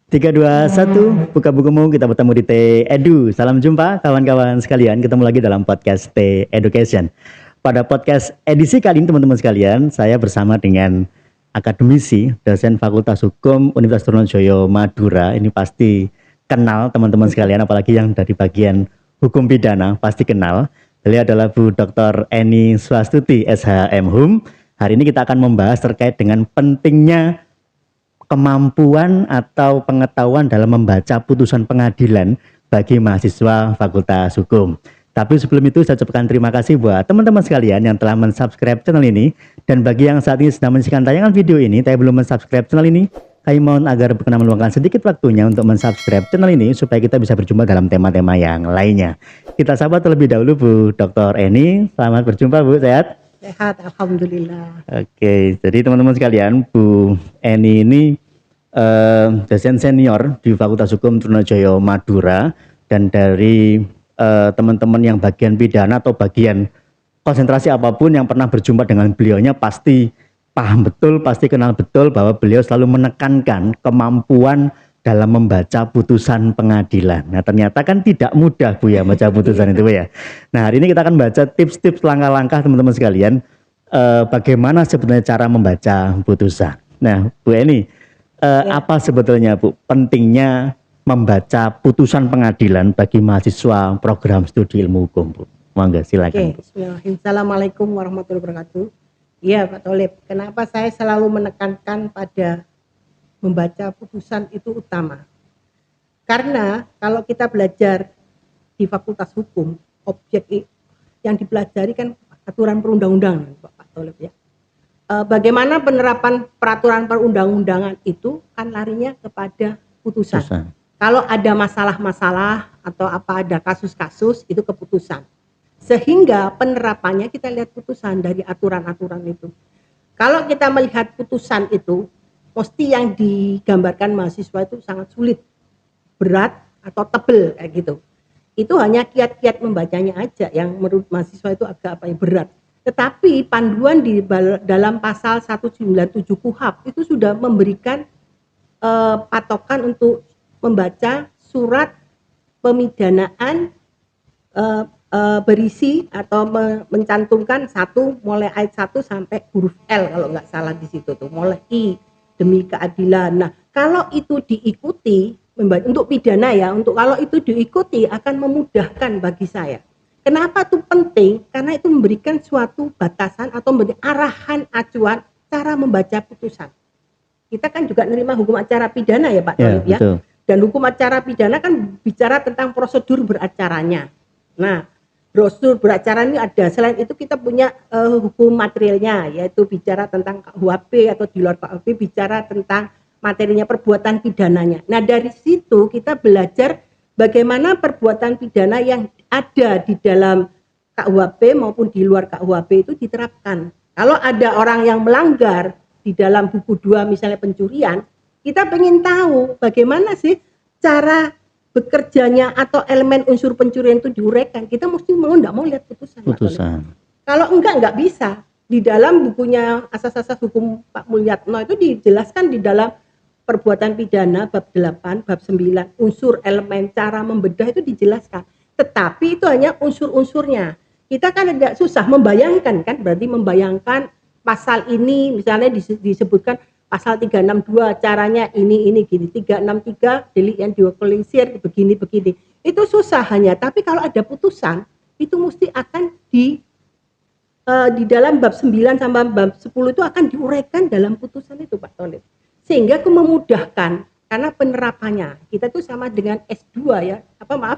Tiga, dua, satu, buka bukumu, kita bertemu di T Edu. Salam jumpa kawan-kawan sekalian, ketemu lagi dalam podcast T Education. Pada podcast edisi kali ini teman-teman sekalian, saya bersama dengan akademisi, dosen Fakultas Hukum Universitas Trunojoyo Madura. Ini pasti kenal teman-teman sekalian, apalagi yang dari bagian hukum pidana, pasti kenal. Beliau adalah Bu Dr. Eni Swastuti, SHM Hum. Hari ini kita akan membahas terkait dengan pentingnya kemampuan atau pengetahuan dalam membaca putusan pengadilan bagi mahasiswa Fakultas Hukum. Tapi sebelum itu saya ucapkan terima kasih buat teman-teman sekalian yang telah mensubscribe channel ini. Dan bagi yang saat ini sedang menyaksikan tayangan video ini, tapi belum mensubscribe channel ini, kami mohon agar berkenan meluangkan sedikit waktunya untuk mensubscribe channel ini supaya kita bisa berjumpa dalam tema-tema yang lainnya. Kita sapa terlebih dahulu Bu Dr. Eni. Selamat berjumpa Bu, sehat? Sehat, alhamdulillah. Oke, jadi teman-teman sekalian, Bu Eni ini dosen senior di Fakultas Hukum Trunojoyo Madura, dan dari teman-teman yang bagian pidana atau bagian konsentrasi apapun yang pernah berjumpa dengan beliaunya pasti paham betul, pasti kenal betul bahwa beliau selalu menekankan kemampuan dalam membaca putusan pengadilan. Nah, ternyata kan tidak mudah Bu ya membaca putusan itu ya. Nah, hari ini kita akan baca tips-tips langkah-langkah teman-teman sekalian bagaimana sebenarnya cara membaca putusan. Nah, Bu Eni, apa sebetulnya Bu pentingnya membaca putusan pengadilan bagi mahasiswa program studi ilmu hukum, Bu? Monggo silakan. Oke, bismillahirrahmanirrahim. Assalamualaikum warahmatullahi wabarakatuh. Iya Pak Tolib, kenapa saya selalu menekankan pada membaca putusan itu utama? Karena kalau kita belajar di Fakultas Hukum, objek yang dipelajari kan aturan perundang-undangan Pak Tolib ya. Bagaimana penerapan peraturan perundang-undangan itu kan larinya kepada putusan. Kalau ada masalah-masalah atau apa ada kasus-kasus itu keputusan. Sehingga penerapannya kita lihat putusan dari aturan-aturan itu. Kalau kita melihat putusan itu, mesti yang digambarkan mahasiswa itu sangat sulit, berat atau tebel kayak gitu. Itu hanya kiat-kiat membacanya aja yang menurut mahasiswa itu agak berat. Tetapi panduan di dalam pasal 197 KUHP itu sudah memberikan patokan untuk membaca surat pemidanaan berisi atau mencantumkan mulai ayat 1 sampai huruf L kalau nggak salah di situ tuh, mulai I demi keadilan. Nah, kalau itu diikuti untuk pidana ya, kalau itu diikuti akan memudahkan bagi saya. Kenapa itu penting? Karena itu memberikan suatu batasan atau memberi arahan acuan cara membaca putusan. Kita kan juga menerima hukum acara pidana ya Pak Tolib ya. Dan hukum acara pidana kan bicara tentang prosedur beracaranya. Nah, prosedur beracara ini ada. Selain itu kita punya hukum materialnya, yaitu bicara tentang KUHP atau di luar KUHP bicara tentang materinya perbuatan pidananya. Nah, dari situ kita belajar bagaimana perbuatan pidana yang ada di dalam KUHP maupun di luar KUHP itu diterapkan. Kalau ada orang yang melanggar di dalam buku 2 misalnya pencurian, kita ingin tahu bagaimana sih cara bekerjanya atau elemen unsur pencurian itu diuraikan. Kita mesti enggak mau lihat putusan. Kalau enggak bisa. Di dalam bukunya Asas-asas Hukum Pak Mulyatno itu dijelaskan di dalam perbuatan pidana bab 8, bab 9, unsur elemen cara membedah itu dijelaskan. Tetapi itu hanya unsur-unsurnya. Kita kan agak susah membayangkan kan, berarti membayangkan pasal ini misalnya disebutkan pasal 362 caranya ini gini, 363 delik yang diorganisir begini. Itu susah hanya, tapi kalau ada putusan itu mesti akan di dalam bab 9 sampai bab 10 itu akan diuraikan dalam putusan itu Pak Tolib. Sehingga memudahkan karena penerapannya. Kita tuh sama dengan S2 ya,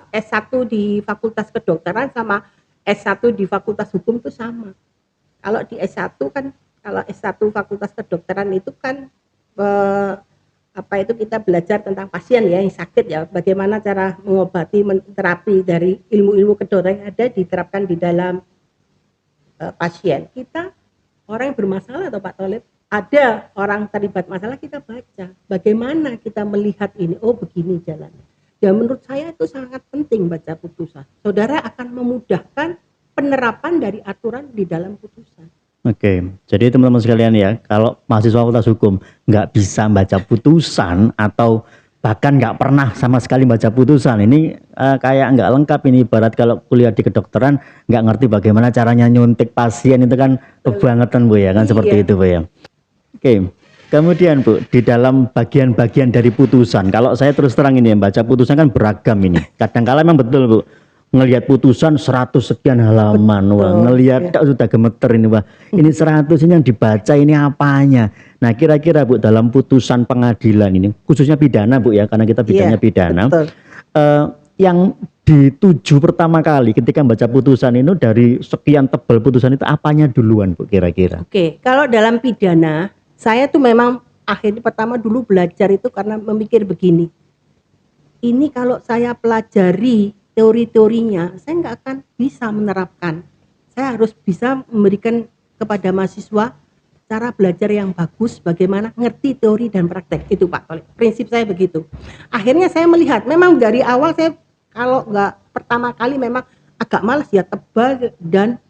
S1 di Fakultas Kedokteran sama S1 di Fakultas Hukum itu sama. Kalau di S1 kan, kalau S1 Fakultas Kedokteran itu kan itu kita belajar tentang pasien ya yang sakit ya, bagaimana cara mengobati, terapi dari ilmu-ilmu kedokteran yang ada diterapkan di dalam pasien. Kita orang yang bermasalah atau Pak Tolib, ada orang terlibat masalah, kita baca bagaimana kita melihat ini, oh begini jalannya. Dan menurut saya itu sangat penting baca putusan. Saudara akan memudahkan penerapan dari aturan di dalam putusan. Oke, jadi teman-teman sekalian ya, kalau mahasiswa Fakultas Hukum nggak bisa baca putusan atau bahkan nggak pernah sama sekali baca putusan. Ini kayak nggak lengkap ini, ibarat kalau kuliah di kedokteran nggak ngerti bagaimana caranya nyuntik pasien, itu kan kebangetan Bu ya, kan seperti Iya. itu Bu ya. Oke, kemudian Bu, di dalam bagian-bagian dari putusan, kalau saya terus terang ini ya, baca putusan kan beragam ini. Kadang-kala memang betul Bu, ngelihat putusan 100 sekian halaman, wah Betul, ngelihat ya. tak sudah gemeter ini, wah ini 100 ini yang dibaca ini apanya. Nah kira-kira Bu, dalam putusan pengadilan ini, khususnya pidana Bu ya, karena kita bidangnya Iya, pidana, betul. yang dituju pertama kali ketika membaca putusan itu dari sekian tebal putusan itu apanya duluan Bu kira-kira? Oke, kalau dalam pidana, saya tuh memang akhirnya pertama dulu belajar itu karena memikir begini. Ini kalau saya pelajari teori-teorinya, saya nggak akan bisa menerapkan. Saya harus bisa memberikan kepada mahasiswa cara belajar yang bagus, bagaimana ngerti teori dan praktek. Itu Pak Tolik. Prinsip saya begitu. Akhirnya saya melihat, memang dari awal saya kalau nggak pertama kali memang agak malas ya, tebal dan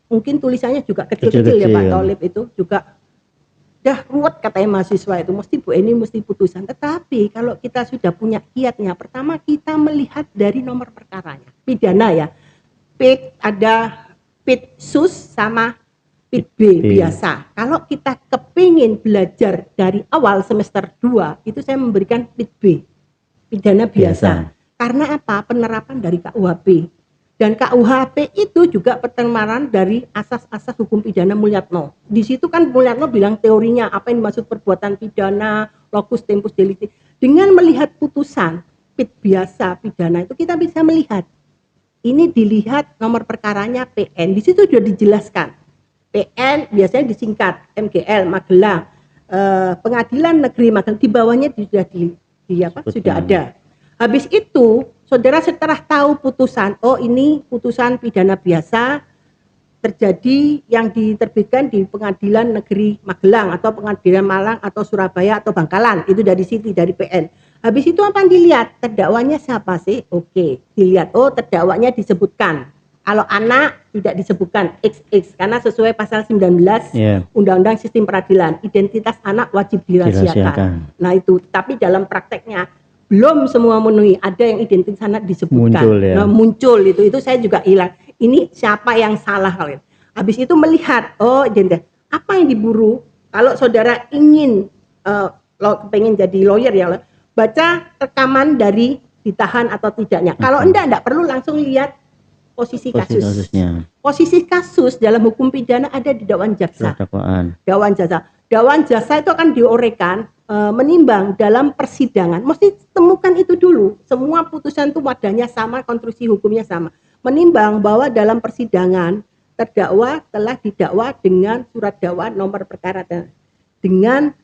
mungkin tulisannya juga kecil-kecil ya Pak Kecil-kecil. Tolib, itu juga dah ruwet katanya mahasiswa itu, mesti Bu ini mesti putusan. Tetapi kalau kita sudah punya kiatnya, pertama kita melihat dari nomor perkaranya. Pidana ya, pid ada pid sus sama pid B biasa. Kalau kita kepingin belajar dari awal semester 2, itu saya memberikan pid B, pidana biasa. Karena apa? Penerapan dari KUHP. Dan KUHP itu juga penerapan dari asas-asas hukum pidana Mulyatno. Di situ kan Mulyatno bilang teorinya apa yang dimaksud perbuatan pidana, locus tempus delicti. Dengan melihat putusan pid biasa pidana itu kita bisa melihat. Ini dilihat nomor perkaranya PN. Di situ sudah dijelaskan. PN biasanya disingkat MGL Magelang. Pengadilan Negeri Magelang, di bawahnya sudah sudah ada. Habis itu saudara setelah tahu putusan, oh ini putusan pidana biasa terjadi yang diterbitkan di Pengadilan Negeri Magelang atau Pengadilan Malang atau Surabaya atau Bangkalan, itu dari situ, dari PN. Habis itu apa yang dilihat? Terdakwanya siapa sih? Oke, dilihat, oh terdakwanya disebutkan. Kalau anak tidak disebutkan XX karena sesuai pasal 19 Undang-Undang Sistem Peradilan, identitas anak wajib dirahasiakan. Nah itu, tapi dalam prakteknya belum semua memenuhi, ada yang identitas anak disebutkan. Muncul, ya. Nah, muncul itu saya juga hilang. Ini siapa yang salah kalian? Habis itu melihat, oh identitas apa yang diburu. Kalau saudara ingin pengen jadi lawyer ya, baca rekaman dari ditahan atau tidaknya. Kalau enggak perlu langsung lihat posisi kasus. Posisi kasus dalam hukum pidana ada di dakwaan jaksa. Dakwaan jaksa itu akan diorekan menimbang dalam persidangan. Mesti temukan itu dulu. Semua putusan itu wadahnya sama, konstruksi hukumnya sama. Menimbang bahwa dalam persidangan terdakwa telah didakwa dengan surat dakwaan nomor perkara dengan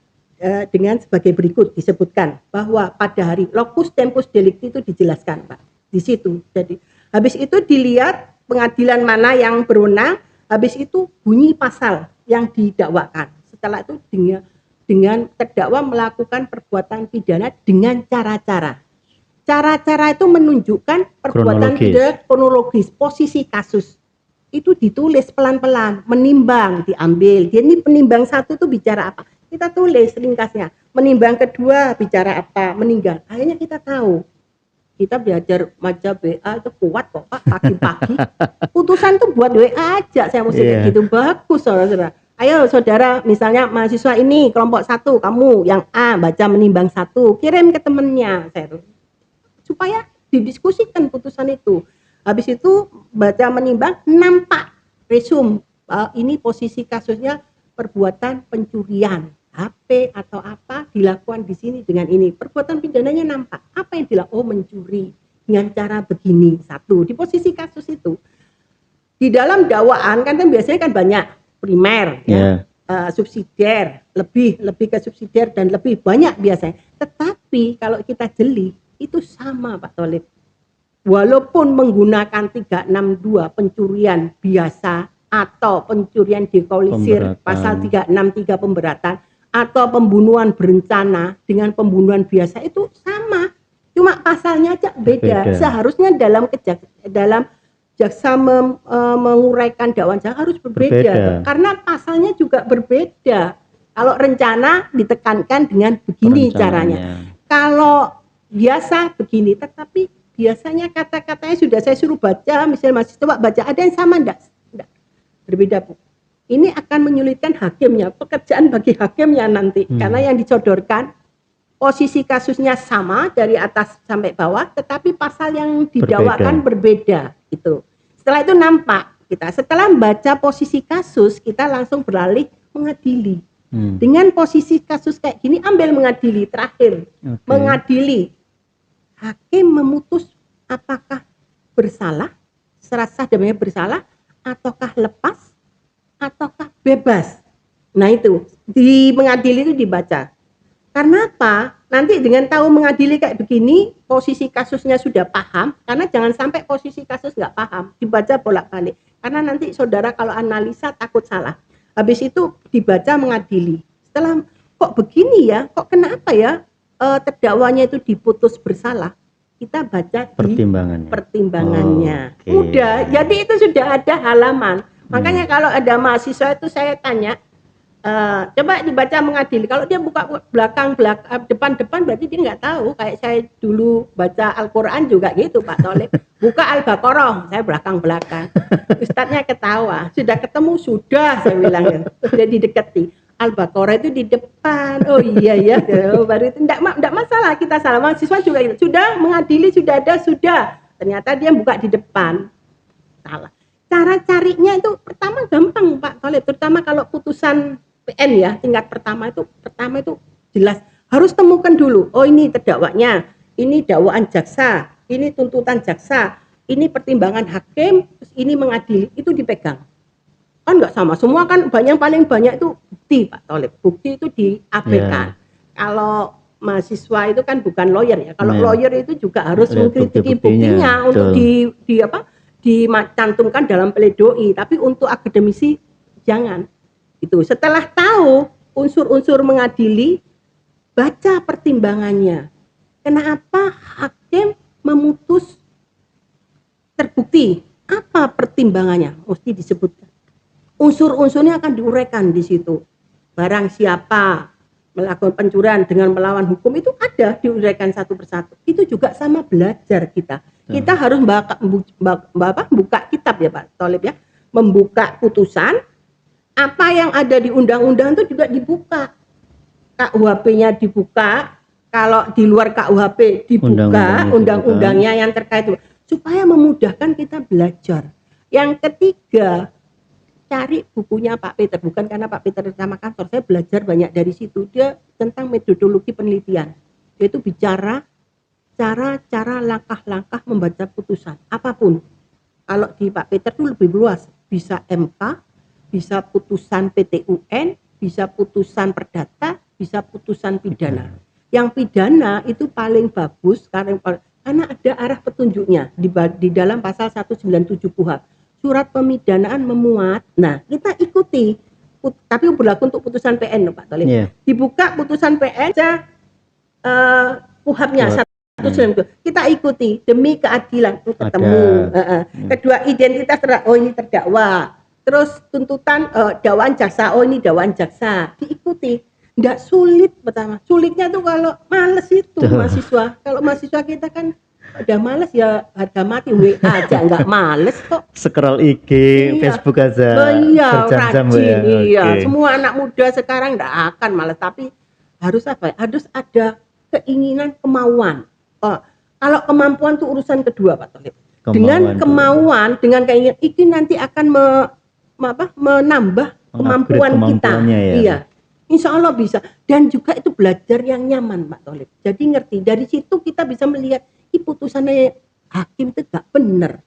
sebagai berikut disebutkan bahwa pada hari locus tempus delicti itu dijelaskan Pak di situ. Jadi habis itu dilihat pengadilan mana yang berwenang, habis itu bunyi pasal yang didakwakan. Setelah itu dengan terdakwa melakukan perbuatan pidana dengan cara-cara. Cara-cara itu menunjukkan perbuatan pidana kronologis, posisi kasus. Itu ditulis pelan-pelan, menimbang, diambil. Dia ini penimbang satu itu bicara apa? Kita tulis ringkasnya. Menimbang kedua bicara apa? Meninggal. Akhirnya kita tahu. Kita belajar maja WA itu kuat kok Pak, pagi-pagi. Putusan tuh buat WA aja, saya mesti kayak gitu. Bagus saudara-saudara. Ayo saudara, misalnya mahasiswa ini kelompok 1, kamu yang A baca menimbang 1, kirim ke temennya, supaya didiskusikan putusan itu. Habis itu baca menimbang, nampak resum ini posisi kasusnya perbuatan pencurian, HP atau apa dilakukan di sini dengan ini. Perbuatan pidananya nampak. Apa yang dilakukan? Oh mencuri dengan cara begini. Satu di posisi kasus itu. Di dalam dakwaan kan biasanya kan banyak primer, subsidiar, lebih ke subsidiar dan lebih banyak biasanya. Tetapi kalau kita jeli itu sama Pak Tolib. Walaupun menggunakan 362 pencurian biasa atau pencurian dikolisir pasal 363 pemberatan atau pembunuhan berencana dengan pembunuhan biasa itu sama. Cuma pasalnya aja beda. Seharusnya dalam jaksa menguraikan dakwaan jaksa harus berbeda. Karena pasalnya juga berbeda. Kalau rencana ditekankan dengan begini caranya. Kalau biasa begini, tetapi biasanya kata-katanya sudah saya suruh baca, misalnya mahasiswa coba baca, ada yang sama enggak? Berbeda, Bu. Ini akan menyulitkan hakimnya, pekerjaan bagi hakimnya nanti, karena yang disodorkan posisi kasusnya sama dari atas sampai bawah, tetapi pasal yang didakwakan berbeda gitu. Setelah itu nampak kita, setelah baca posisi kasus, kita langsung beralih mengadili. Dengan posisi kasus kayak gini, ambil mengadili terakhir. Mengadili, hakim memutus apakah bersalah, serasa namanya bersalah, ataukah lepas, ataukah bebas. Nah itu, di mengadili itu dibaca. Karena apa? Nanti dengan tahu mengadili kayak begini, posisi kasusnya sudah paham, karena jangan sampai posisi kasus nggak paham, dibaca bolak-balik. Karena nanti saudara kalau analisa takut salah. Habis itu dibaca mengadili. Setelah kok begini ya, kok kenapa ya terdakwanya itu diputus bersalah, kita baca pertimbangannya. Udah, jadi itu sudah ada halaman. Makanya kalau ada mahasiswa itu saya tanya, coba dibaca mengadili. Kalau dia buka belakang depan berarti dia nggak tahu. Kayak saya dulu baca Al-Quran juga gitu, Pak Tholib. Buka Al-Baqarah, saya belakang Ustadznya ketawa. Sudah ketemu sudah, saya bilang. Sudah didekati. Al-Baqarah itu di depan. Oh iya ya, baru itu enggak masalah, kita salah. Mahasiswa juga gitu. Sudah mengadili, sudah ada, sudah. Ternyata dia buka di depan. Salah. Cara carinya itu pertama gampang, Pak Tholib. Terutama kalau putusan PN ya, tingkat pertama itu jelas. Harus temukan dulu. Oh ini terdakwanya, ini dakwaan jaksa, ini tuntutan jaksa, ini pertimbangan hakim, terus ini mengadili. Itu dipegang. Kan nggak sama. Semua kan paling banyak itu bukti, Pak Tholib. Bukti itu diabaikan. Kalau mahasiswa itu kan bukan lawyer ya. Kalau lawyer itu juga harus mengkritiki buktinya untuk dicantumkan dalam pledoi. Tapi untuk akademisi jangan. Itu. Setelah tahu unsur-unsur mengadili, baca pertimbangannya. Kenapa hakim memutus terbukti? Apa pertimbangannya? Mesti disebutkan. Unsur-unsurnya akan diuraikan di situ. Barang siapa melakukan pencurian dengan melawan hukum itu ada diuraikan satu persatu. Itu juga sama belajar kita. Kita harus buka kitab ya Pak Tholib ya. Membuka putusan, apa yang ada di undang-undang itu juga dibuka. KUHP-nya dibuka, kalau di luar KUHP dibuka, undang-undangnya yang terkait itu. Supaya memudahkan kita belajar. Yang ketiga, cari bukunya Pak Peter, bukan karena Pak Peter sama kantor, saya belajar banyak dari situ. Dia tentang metodologi penelitian, yaitu bicara cara langkah-langkah membaca putusan apapun. Kalau di Pak Peter itu lebih luas, bisa MK, bisa putusan PT UN, bisa putusan perdata, bisa putusan pidana. Yang pidana itu paling bagus karena ada arah petunjuknya di dalam pasal 197 KUHP. Surat pemidanaan memuat. Nah, kita ikuti. Tapi berlaku untuk putusan PN, Pak Tholib. Dibuka putusan PN, KUHP-nya 192. Kita ikuti demi keadilan itu ketemu. Kedua, identitas ini terdakwa. Terus tuntutan dakwaan jaksa. Oh, ini dakwaan jaksa. Diikuti. Enggak sulit pertama. Sulitnya tuh kalau males itu mahasiswa. Kalau mahasiswa kita kan udah males ya harga mati WA aja nggak males kok. Scroll IG, Facebook aja. Rajin, Semua anak muda sekarang nggak akan males, tapi harus apa? Harus ada keinginan, kemauan. Kalau kemampuan itu urusan kedua, Pak Tholib. Dengan kemauan, dengan keinginan, itu nanti akan menambah kemampuan kita. Iya. Insya Allah bisa. Dan juga itu belajar yang nyaman, Pak Tholib. Jadi ngerti. Dari situ kita bisa melihat putusannya hakim itu gak benar.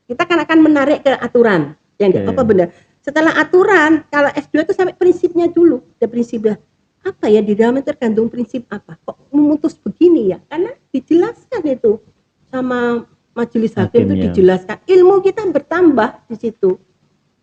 Kita kan akan menarik ke aturan yang apa benar. Setelah aturan, kalau S2 itu sampai prinsipnya dulu. Ada prinsipnya apa ya, di dalamnya tergantung prinsip apa. Kok memutus begini ya? Karena dijelaskan itu sama majelis hakim itu dijelaskan. Ilmu kita bertambah di situ.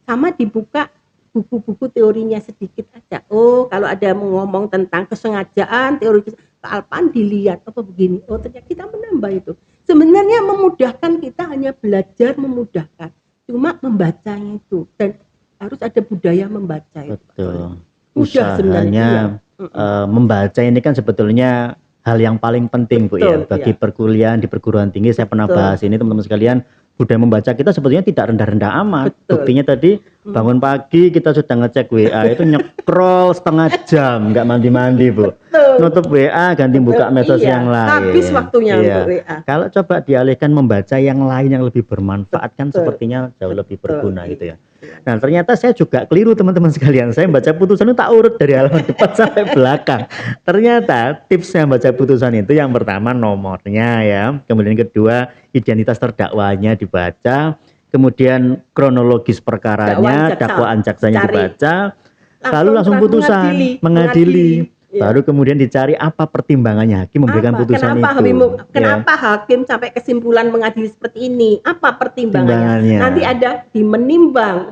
Sama dibuka buku-buku teorinya sedikit aja. Oh, kalau ada ngomong tentang kesengajaan, teori kealpaan dilihat apa begini. Oh, ternyata kita menambah itu. Sebenarnya memudahkan, kita hanya belajar memudahkan. Cuma membacanya itu, dan harus ada budaya membaca itu. Betul. Mudah sebenarnya. usahanya membaca ini kan sebetulnya hal yang paling penting Bu ya Betul, bagi iya. perkuliahan di perguruan tinggi. Saya pernah Betul. bahas ini teman-teman sekalian. Budaya membaca kita sebetulnya tidak rendah-rendah amat. Betul. Buktinya tadi bangun pagi kita sudah ngecek WA itu nyekrol setengah jam nggak mandi-mandi Bu. Betul. Nutup WA ganti buka medsos Iya, yang lain. habis waktunya Iya. untuk WA. Kalau coba dialihkan membaca yang lain yang lebih bermanfaat kan Betul. sepertinya jauh lebih Betul, berguna iya. gitu ya. Nah ternyata saya juga keliru teman-teman sekalian. Saya baca putusan itu tak urut dari halaman depan sampai belakang. Ternyata tipsnya baca putusan itu yang pertama nomornya ya. Kemudian kedua identitas terdakwanya dibaca. Kemudian kronologis perkaranya, dakwaan jaksanya dibaca. Lalu langsung putusan, mengadili. Iya. Baru kemudian dicari apa pertimbangannya hakim memberikan putusan itu. Kenapa hakim sampai kesimpulan mengadili seperti ini? Apa pertimbangannya? Pertimbangannya. Nanti ada di menimbang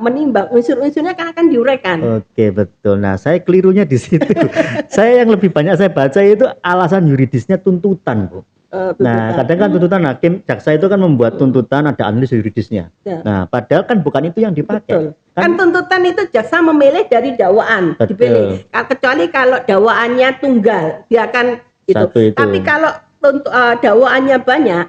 unsur-unsurnya kan akan diuraikan. Oke betul. Nah saya kelirunya di situ. Saya yang lebih banyak saya baca itu alasan yuridisnya tuntutan Bu. Nah kadang kan tuntutan hakim, jaksa itu kan membuat tuntutan ada analisis yuridisnya. Ya. Nah padahal kan bukan itu yang dipakai. Betul. Kan tuntutan itu jaksa memilih dari dakwaan Betul. dipilih. Kecuali kalau dakwaannya tunggal, dia akan Satu itu. Tapi kalau dakwaannya banyak,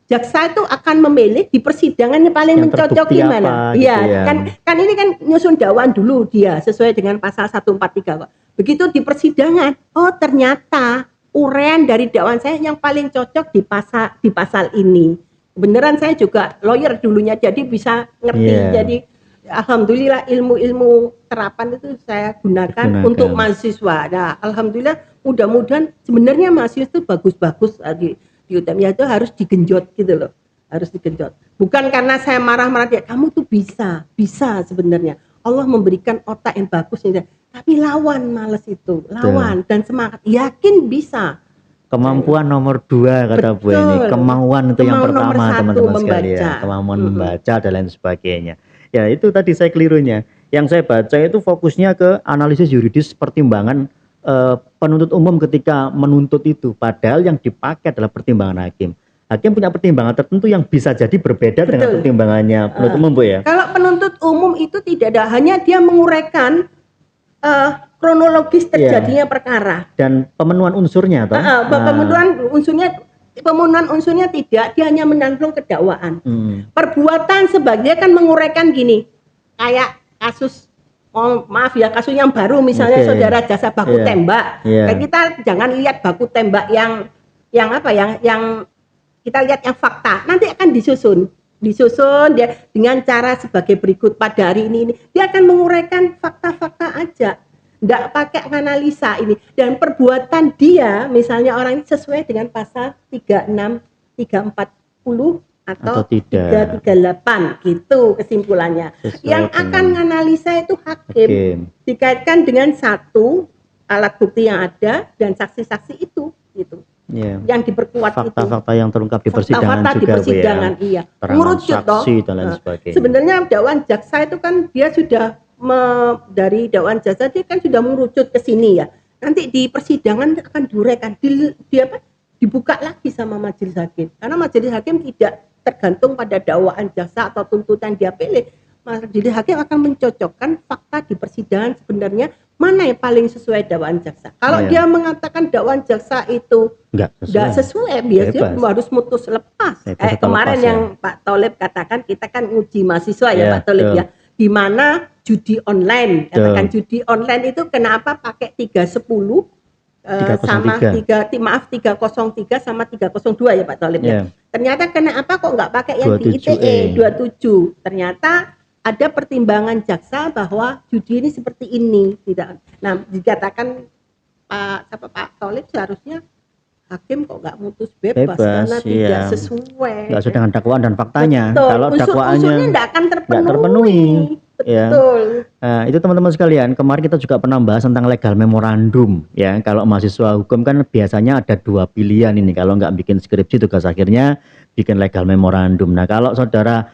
jaksa itu akan memilih di persidangannya paling Yang mencocoki terbukti mana. apa Iya, gitu ya. kan ini kan nyusun dakwaan dulu dia sesuai dengan pasal 143 kok. Begitu di persidangan, oh ternyata uraian dari dakwaan saya yang paling cocok di pasal ini. Beneran saya juga lawyer dulunya jadi bisa ngerti. Iya. Jadi alhamdulillah ilmu-ilmu terapan itu saya gunakan untuk mahasiswa. Nah, alhamdulillah mudah-mudahan sebenarnya mahasiswa itu bagus-bagus di UTM ya, itu harus digenjot gitu loh. Harus digenjot. Bukan karena saya marah-marah dia, kamu tuh bisa sebenarnya. Allah memberikan otak yang bagus ini. Tapi lawan males itu, lawan dan semangat, yakin bisa. Kemampuan nomor 2 kata Bu ini, kemauan itu yang pertama teman-teman sekalian, kemampuan membaca dan lain sebagainya. Ya itu tadi saya kelirunya. Yang saya baca itu fokusnya ke analisis yuridis pertimbangan penuntut umum ketika menuntut itu. Padahal yang dipakai adalah pertimbangan hakim. Hakim punya pertimbangan tertentu yang bisa jadi berbeda dengan pertimbangannya penuntut umum Bu ya. Kalau penuntut umum itu tidak ada, hanya dia menguraikan kronologis terjadinya perkara dan pemenuhan unsurnya toh. Pemenuhan unsurnya tidak, dia hanya menanggung kedakwaan. Perbuatan sebagai kan menguraikan gini, kayak kasus maaf ya, kasus yang baru misalnya saudara jasa baku tembak. Kita jangan lihat baku tembak yang kita lihat yang fakta, nanti akan disusun dia dengan cara sebagai berikut. Pada hari ini dia akan menguraikan fakta-fakta aja, enggak pakai analisa ini. Dan perbuatan dia misalnya orang ini sesuai dengan pasal 36, 340 atau 338 gitu kesimpulannya. Yang akan menganalisa itu hakim. Dikaitkan dengan satu alat bukti yang ada dan saksi-saksi itu gitu. Yang diperkuat fakta-fakta yang terungkap di persidangan fakta juga di persidangan, Bu ya. iya. Merucut dan lain sebagainya. Sebenarnya dakwaan jaksa itu kan dia sudah dari dakwaan jaksa dia kan sudah merucut ke sini ya. Nanti di persidangan akan diuraikan, dibuka lagi sama majelis hakim. Karena majelis hakim tidak tergantung pada dakwaan jaksa atau tuntutan dia pilih. Majelis hakim akan mencocokkan fakta di persidangan sebenarnya mana yang paling sesuai dakwaan jaksa. Kalau dia mengatakan dakwaan jaksa itu enggak sesuai, biasanya harus mutus lepas. Kemarin yang Pak Tholib katakan, kita kan uji mahasiswa ya Pak Tholib ya, di mana judi online. Katakan judi online itu kenapa pakai 310 sama 303 sama 302 ya Pak Tholib ya. Ternyata kenapa kok enggak pakai yang di ITE 27? Ternyata ada pertimbangan jaksa bahwa judi ini seperti ini, tidak. Nah, dikatakan Pak Tholib seharusnya hakim kok nggak mutus bebas karena tidak sesuai. Nggak sesuai dengan dakwaan dan faktanya. Betul. Kalau dakwaannya nggak akan terpenuhi. Betul. Nah, itu teman-teman sekalian, kemarin kita juga pernah bahas tentang legal memorandum ya. Kalau mahasiswa hukum kan biasanya ada 2 pilihan ini. Kalau nggak bikin skripsi, tugas akhirnya bikin legal memorandum. Nah, kalau saudara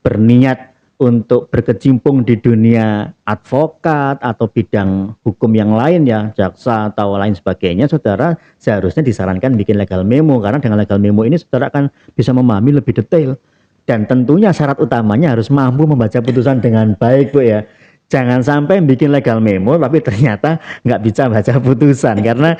berniat untuk berkecimpung di dunia advokat atau bidang hukum yang lain ya, jaksa atau lain sebagainya, saudara seharusnya disarankan bikin legal memo, karena dengan legal memo ini saudara akan bisa memahami lebih detail. Dan tentunya syarat utamanya harus mampu membaca putusan dengan baik Bu ya. Jangan sampai bikin legal memo tapi ternyata nggak bisa baca putusan karena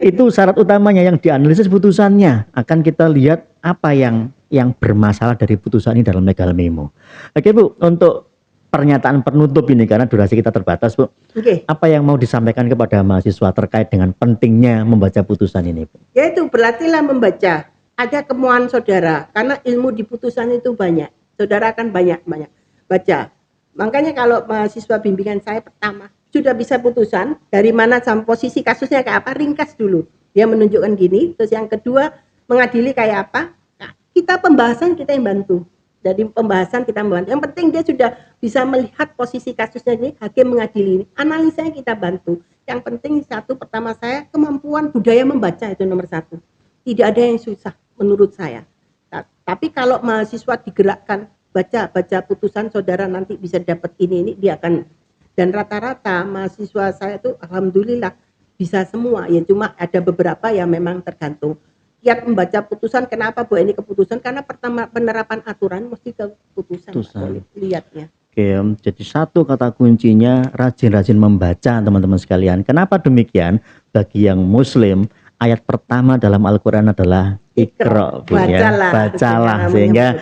itu syarat utamanya yang dianalisis putusannya. Akan kita lihat apa yang bermasalah dari putusan ini dalam legal memo. Oke Bu, untuk pernyataan penutup ini karena durasi kita terbatas Bu. Oke. Apa yang mau disampaikan kepada mahasiswa terkait dengan pentingnya membaca putusan ini Bu? Yaitu berlatihlah membaca. Ada kemauan saudara karena ilmu di putusan itu banyak. Saudara akan banyak baca. Makanya kalau mahasiswa bimbingan saya pertama sudah bisa putusan dari mana sampai posisi kasusnya kayak apa, ringkas dulu. Dia menunjukkan gini. Terus yang kedua mengadili kayak apa. Nah, kita pembahasan kita yang bantu. Jadi pembahasan kita membantu. Yang penting dia sudah bisa melihat posisi kasusnya ini, hakim mengadili ini. Analisanya kita bantu. Yang penting satu pertama saya kemampuan budaya membaca itu nomor satu. Tidak ada yang susah menurut saya. Tapi kalau mahasiswa digerakkan baca putusan saudara nanti bisa dapat ini dia akan, dan rata-rata mahasiswa saya itu alhamdulillah bisa semua ya, cuma ada beberapa yang memang tergantung kiat membaca putusan. Kenapa Bu ini keputusan? Karena pertama penerapan aturan mesti ke putusan. Lihatnya. Oke, jadi satu kata kuncinya rajin-rajin membaca teman-teman sekalian. Kenapa demikian? Bagi yang muslim ayat pertama dalam Al-Quran adalah Iqra, bacalah sehingga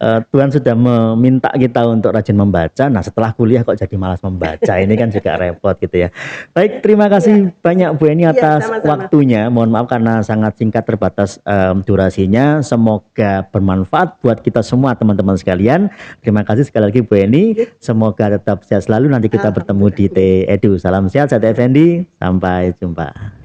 Tuhan sudah meminta kita untuk rajin membaca. Nah setelah kuliah kok jadi malas membaca, ini kan juga repot gitu ya. Baik, terima kasih banyak Bu Eni atas waktunya. Mohon maaf karena sangat singkat terbatas durasinya. Semoga bermanfaat buat kita semua teman-teman sekalian. Terima kasih sekali lagi Bu Eni. Semoga tetap sehat selalu. Nanti kita bertemu di T Edu. Salam sehat, saya Effendi. Sampai jumpa.